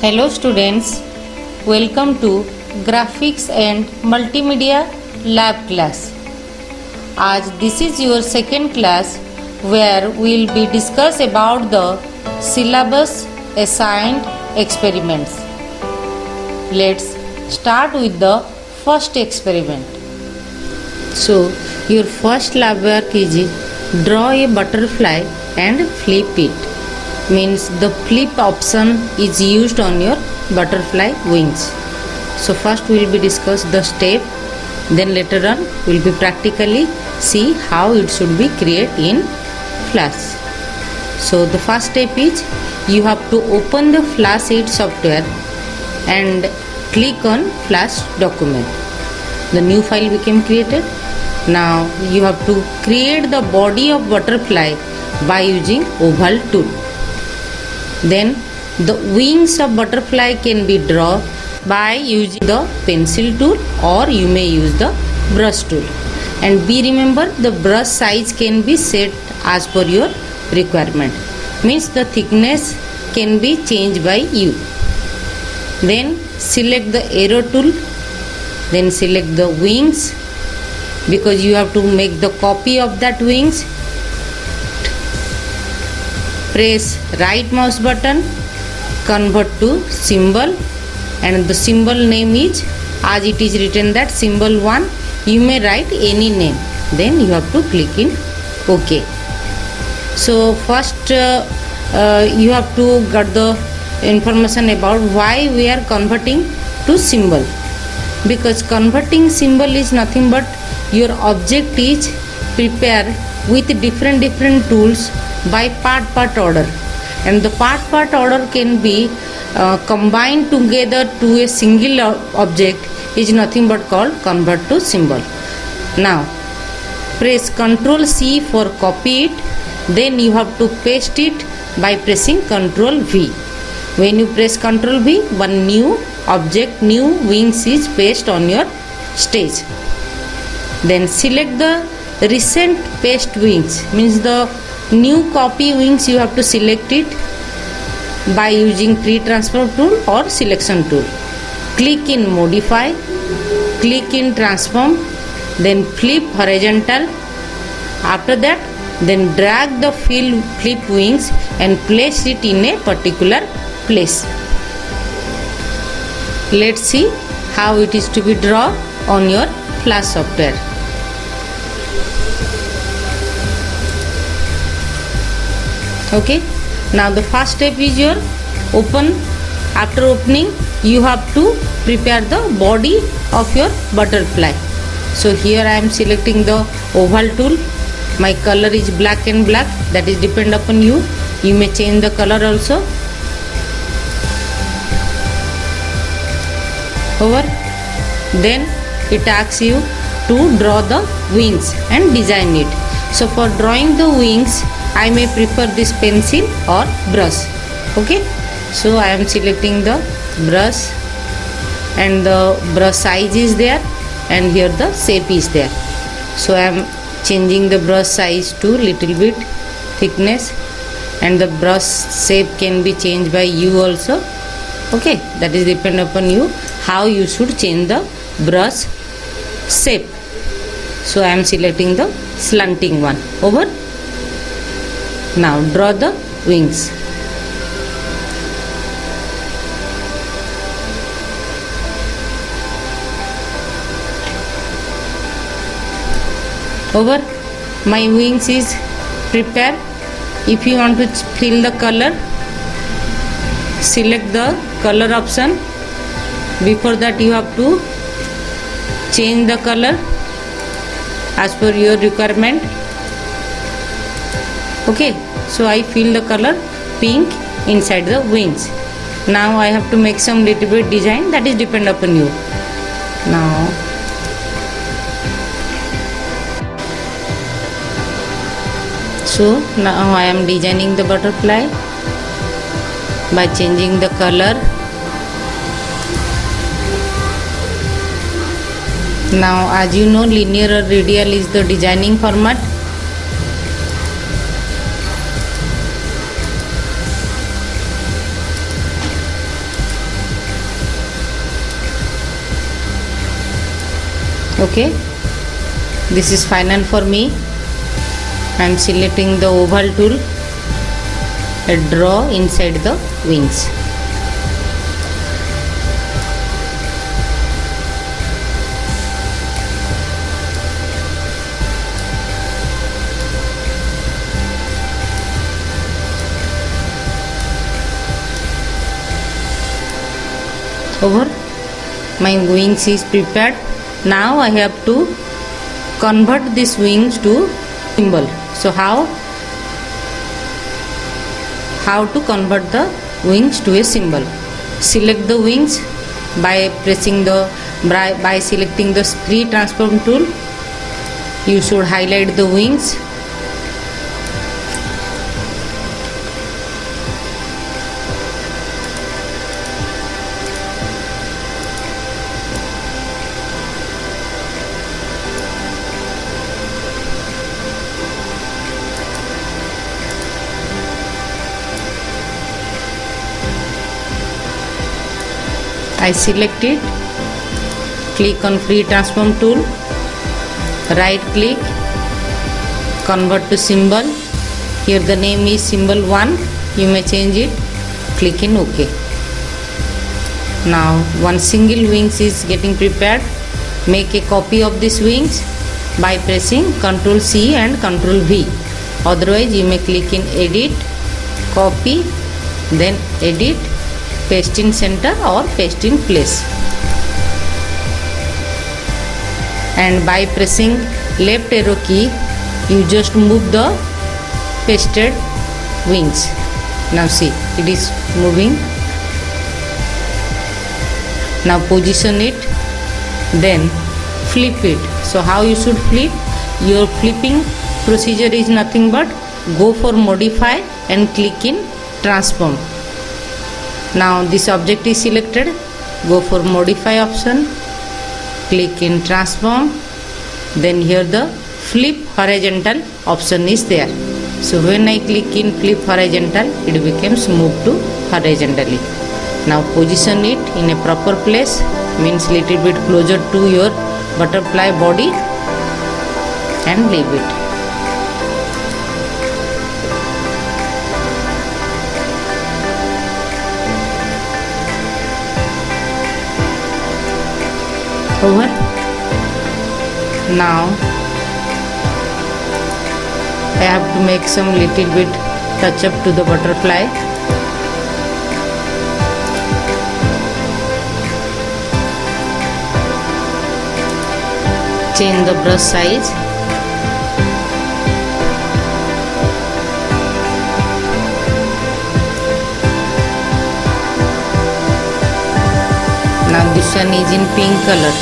Hello students, welcome to Graphics and Multimedia Lab class. आज this is your second class where we will be discuss about the syllabus assigned experiments. Let's start with the first experiment. So your first lab work is draw a butterfly and flip it. Means the flip option is used on your butterfly wings. So first we will be discuss the step, then later on we will be practically see how it should be created in Flash. So the first step is you have to open the Flash 8 software and click on Flash document. The new file became created. Now you have to create the body of butterfly by using oval tool. Then the wings of butterfly can be drawn by using the pencil tool or you may use the brush tool. And be remember the brush size can be set as per your requirement. Means the thickness can be changed by you. Then select the arrow tool. Then select the wings because you have to make the copy of that wings. Press right mouse button, convert to symbol, and the symbol name is as it is written that symbol 1. You may write any name. Then you have to click in OK. So first you have to get the information about why we are converting to symbol. Because converting symbol is nothing but your object is prepared with different tools by part order, and the part order can be combined together to a single object is nothing but called convert to symbol. Now press Ctrl C for copy it, then you have to paste it by pressing Ctrl V. When you press Ctrl V, one new object, new wings is pasted on your stage. Then select the recent paste wings, means the new copy wings you have to select it by using pre-transform tool or selection tool. Click in modify, click in transform, then flip horizontal. After that then drag the flip wings and place it in a particular place. Let's see how it is to be drawn on your Flash software. Okay, now the first step is your open. After opening you have to prepare the body of your butterfly. So here I am selecting the oval tool. My color is black and black, that is depend upon you. You may change the color also. Over. Then it asks you to draw the wings and design it. So for drawing the wings I may prefer this pencil or brush. Okay, so I am selecting the brush and the brush size is there and here the shape is there. So I am changing the brush size to little bit thickness, and the brush shape can be changed by you also. Okay, that is depend upon you how you should change the brush shape. So I am selecting the slanting one. Over. Now draw the wings. Over. My wings is prepared. If you want to fill the color, select the color option. Before that you have to change the color as per your requirement. Okay, so I fill the color pink inside the wings. Now I have to make some little bit design, that is depend upon you. Now so now I am designing the butterfly by changing the color. Now as you know, linear or radial is the designing format. Okay, this is final for me. I am selecting the oval tool and draw inside the wings. Over, my wings is prepared. Now I have to convert these wings to symbol. So how to convert the wings to a symbol? Select the wings by selecting the free transform tool. You should highlight the wings. I select it, click on free transform tool, right click, convert to symbol. Here the name is symbol 1, you may change it, click in OK. Now one single wings is getting prepared. Make a copy of these wings by pressing Ctrl C and Ctrl V. Otherwise you may click in edit, copy, then edit, paste in center or paste in place, and by pressing left arrow key you just move the pasted wings. Now see, it is moving. Now position it, then flip it. So how you should flip? Your flipping procedure is nothing but go for modify and click in transform. Now this object is selected, go for modify option, click in transform, then here the flip horizontal option is there. So when I click in flip horizontal, it becomes moved to horizontally. Now position it in a proper place, means little bit closer to your butterfly body, and leave it. Over. Now I have to make some little bit touch up to the butterfly. Change the brush size. Now this one is in pink color.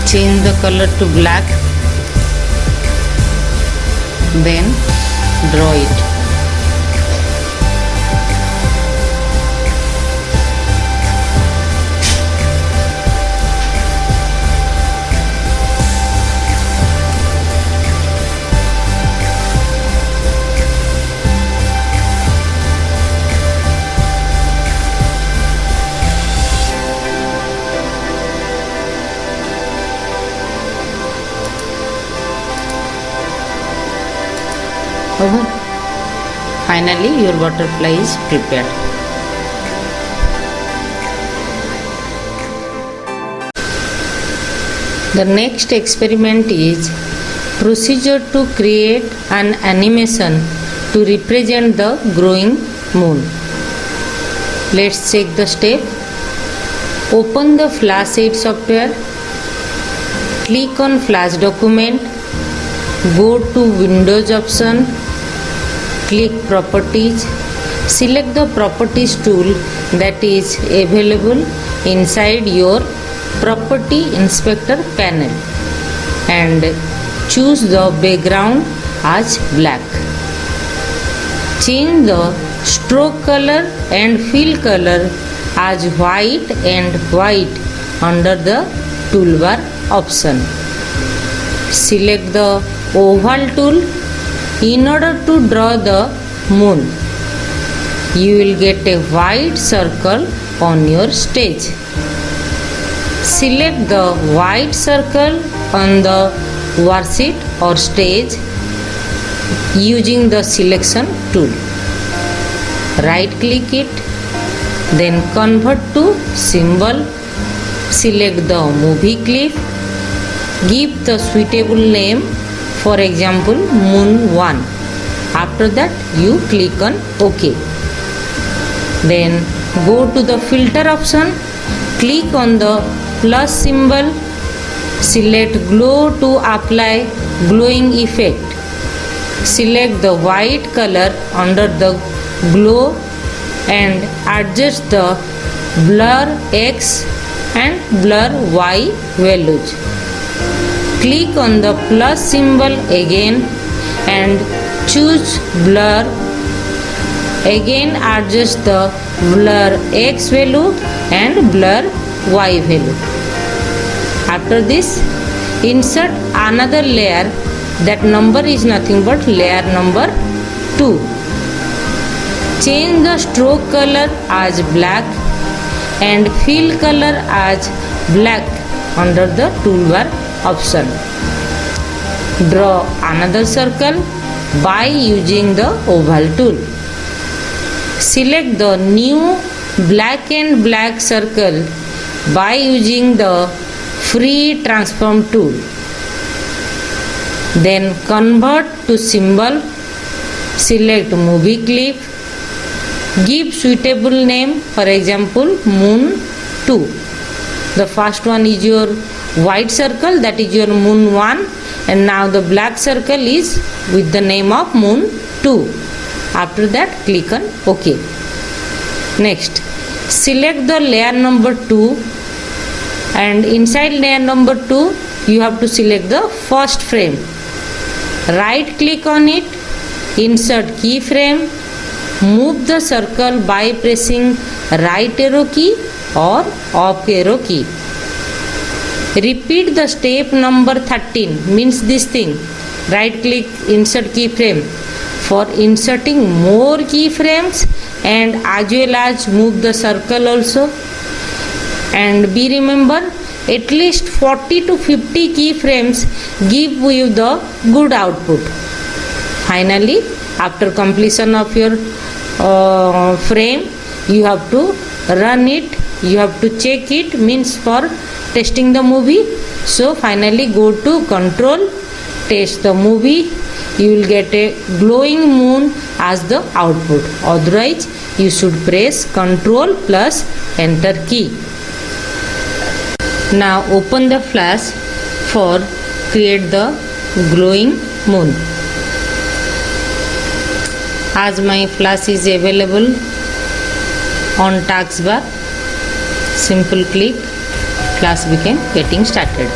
Change the color to black, then draw it. Over. Finally your butterfly is prepared. The next experiment is procedure to create an animation to represent the growing moon. Let's check the step. Open the Flash 8 software, click on Flash document, go to Windows option, click Properties, select the Properties tool that is available inside your Property Inspector panel and choose the background as black. Change the stroke color and fill color as white and white under the toolbar option. Select the oval tool in order to draw the moon. You will get a white circle on your stage. Select the white circle on the worksheet or stage using the selection tool. Right click it, then convert to symbol. Select the movie clip. Give the suitable name, for example Moon 1. After that you click on OK. Then go to the filter option. Click on the plus symbol. Select glow to apply glowing effect. Select the white color under the glow and adjust the blur X and blur Y values. Click on the plus symbol again and choose blur. Again adjust the blur X value and blur Y value. After this, insert another layer. That number is nothing but layer number 2. Change the stroke color as black and fill color as black under the toolbar option. Draw another circle by using the oval tool. Select the new black and black circle by using the free transform tool. Then convert to symbol. Select movie clip. Give suitable name, for example Moon 2. The first one is your white circle, that is your Moon 1, and now the black circle is with the name of Moon 2. After that click on OK. Next, select the layer number 2 and inside layer number 2 you have to select the first frame. Right click on it, insert keyframe, move the circle by pressing right arrow key or up arrow key. Repeat the step number 13, means this thing. Right click, insert keyframe for inserting more keyframes and as well as move the circle also. And be remember, at least 40 to 50 keyframes give you the good output. Finally, after completion of your frame, you have to run it, you have to check it, means for testing the movie. So finally go to control, test the movie. You will get a glowing moon as the output. Otherwise you should press control plus enter key. Now open the flash for create the glowing moon. As my flash is available on taskbar, simple click, flash became getting started.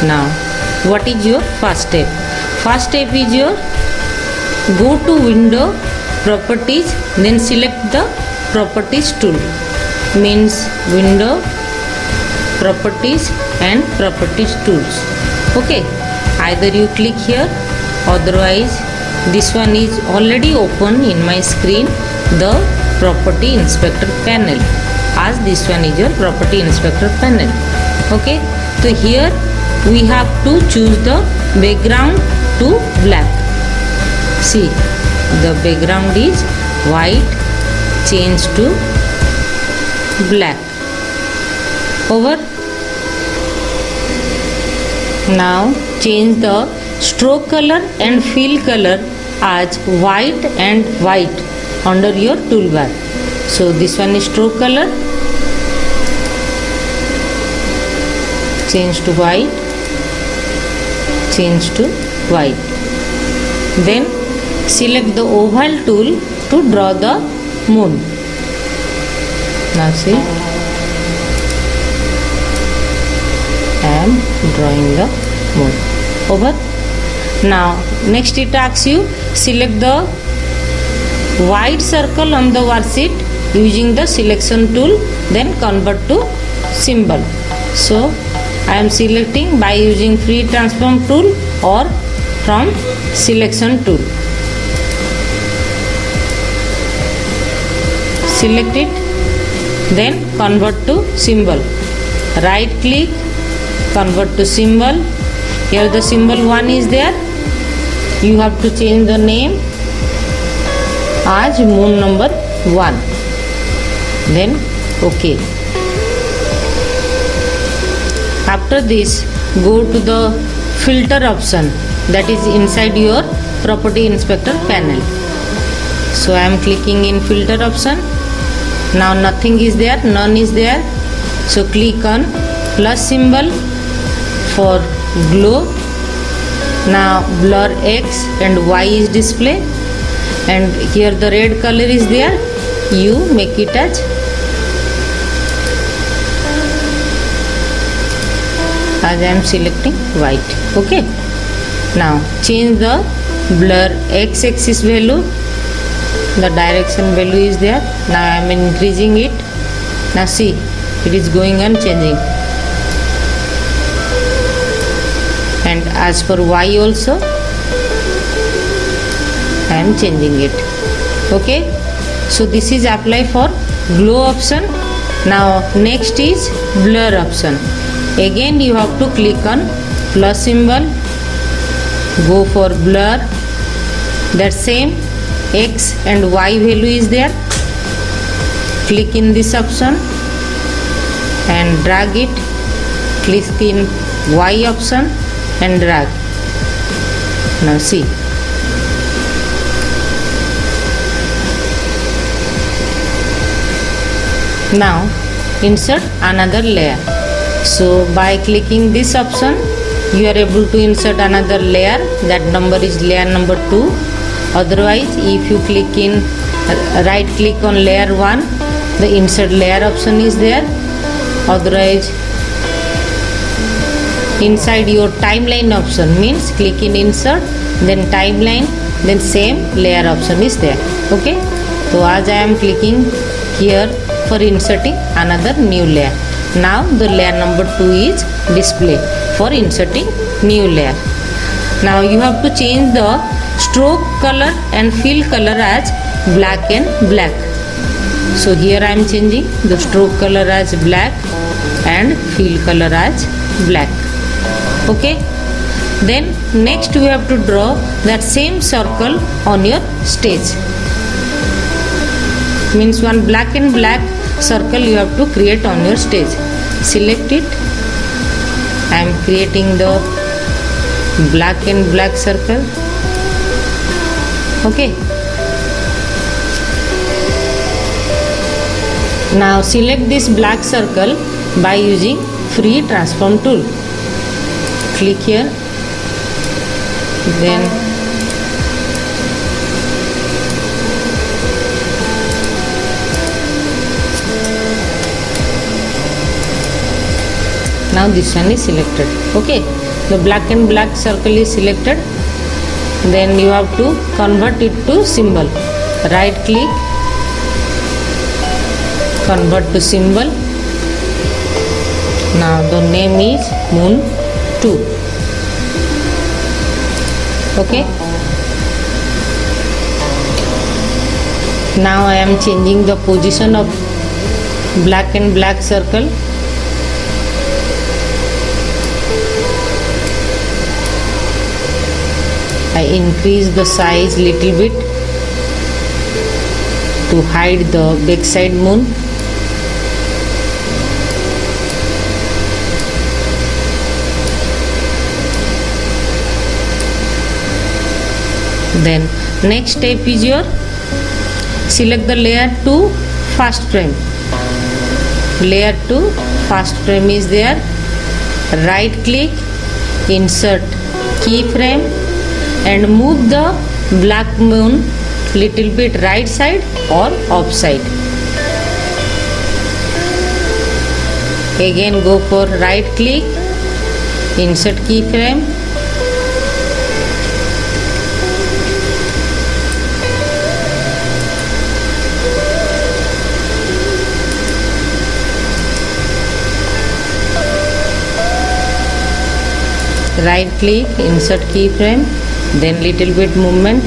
Now what is your first step? First step is your go to window, properties, then select the properties tool, means window, properties and properties tools. Okay, either you click here, otherwise this one is already open in my screen, the property inspector panel, as this one is your property inspector panel. Okay, so here we have to choose the background to black. See, the background is white, change to black. Over. Now change the stroke color and fill color as white and white under your toolbar. So this one is stroke color, change to white, change to white. Then select the oval tool to draw the moon. Now see, I am drawing the moon. Over. Now next it asks you select the white circle on the worksheet using the selection tool, then convert to symbol. So I am selecting by using free transform tool or from selection tool. Select it, then convert to symbol. Right click, convert to symbol. Here the symbol 1 is there. You have to change the name as moon number 1. Then OK. After this, go to the filter option that is inside your property inspector panel. So I am clicking in filter option. Now nothing is there, none is there. So click on plus symbol for glow. Now blur X and Y is display, and here the red color is there. You make it as I am selecting white. Okay. Now change the blur X axis value. The direction value is there. Now I am increasing it. Now see, it is going on changing. And as for Y also, I am changing it. Okay. So this is apply for glow option. Now next is blur option. Again you have to click on plus symbol, go for blur. That same X and Y value is there. Click in this option and drag it. Click in Y option and drag. Now see. Now insert another layer. So by clicking this option, you are able to insert another layer. That number is layer number 2. Otherwise, if you click in right click on layer 1, the insert layer option is there. Otherwise, inside your timeline option, means click in insert, then timeline, then same layer option is there. Okay. So as I am clicking here for inserting another new layer. Now the layer number 2 is display for inserting new layer. Now you have to change the stroke color and fill color as black and black. So here I am changing the stroke color as black and fill color as black. Okay. Then next we have to draw that same circle on your stage. Means one black and black circle you have to create on your stage. Select it. I am creating the black and black circle. Okay. Now select this black circle by using free transform tool. Click here. Then now this one is selected. Okay, the black and black circle is selected. Then you have to convert it to symbol. Right click, convert to symbol. Now the name is moon 2. Okay. Now I am changing the position of black and black circle. I increase the size little bit to hide the backside moon. Then next step is your select the layer 2 fast frame. Layer 2 fast frame is there. Right click, insert keyframe and move the black moon little bit right side or off side. Again go for right click, insert keyframe, right click, insert keyframe, then little bit movement.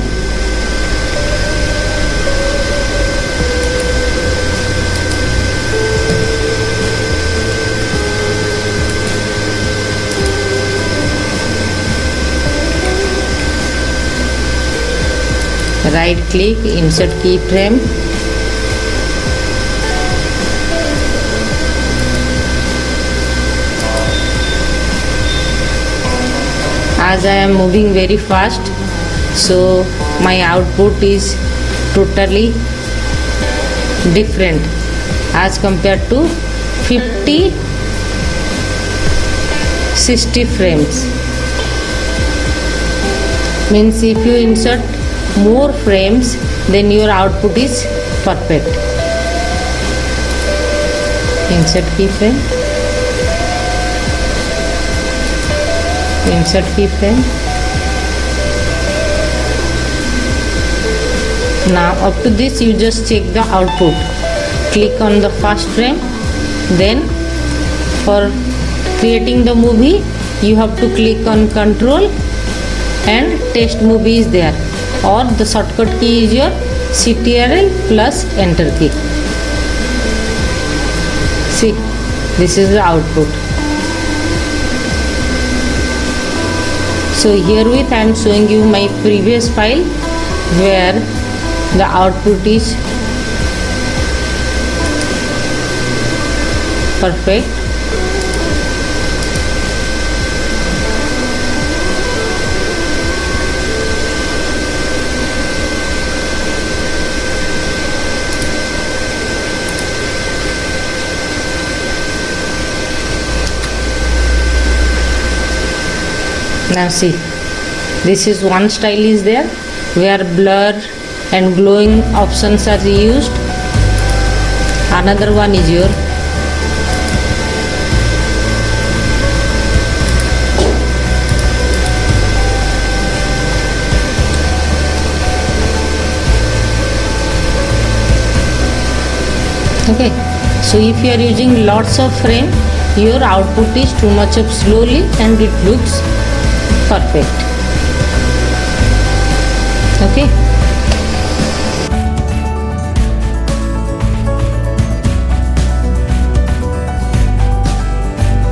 Right click, insert keyframe, as I am moving very fast, so my output is totally different as compared to 50-60 frames. Means if you insert more frames, then your output is perfect. Insert keyframe, insert keyframe. Now up to this you just check the output. Click on the first frame, then for creating the movie you have to click on control and test movie is there, or the shortcut key is your CTRL plus enter key. See, this is the output. So herewith I am showing you my previous file where the output is perfect. Now see, this is one style is there where blur and glowing options are used. Another one is your okay. So if you are using lots of frame, your output is too much of slowly and it looks perfect. Okay.